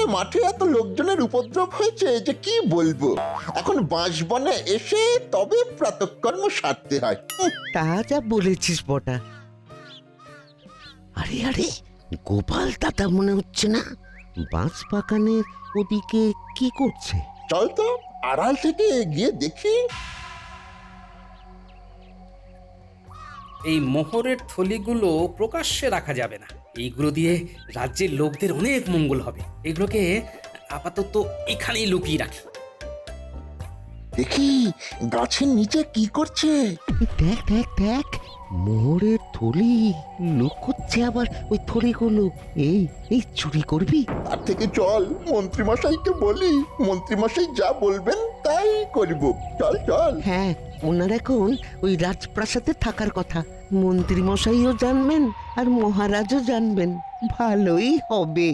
মাঠে এত লোকজনের উপদ্রব হয়েছে যে কি বলবো। এখন বাঁশবনে এসে তবে প্রাতঃকর্ম সারতে হয়। তা যা বলেছিস বটা। আরে আরে, গোপাল দাদা মনে হচ্ছে না? বাঁশ বাগানের ওদিকে কি করছে? চল তো আড়াল থেকে গিয়ে দেখি। এই মোহরের থলিগুলো প্রকাশ্যে রাখা যাবে না। এইগুলো দিয়ে রাজ্যের লোকদের অনেক মঙ্গল হবে। এগুলোকে আপাতত এখানেই লুকিয়ে রাখি। দেখি গাছের নিচে কি করছে। দেখ দেখ দেখ, মোহরের থলি। লোক করছে আবার ওই থলিগুলো। এই এই চুরি করবি? তার থেকে চল মন্ত্রীমশাইকে বলি, মন্ত্রীমশাই যা বলবেন তাই করব। চল চল। হ্যাঁ, ওনার এখন ওই রাজপ্রাসাদে থাকার কথা। মন্ত্রী মশাইও জানবেন আর মহারাজও জানবেন, ভালোই হবে।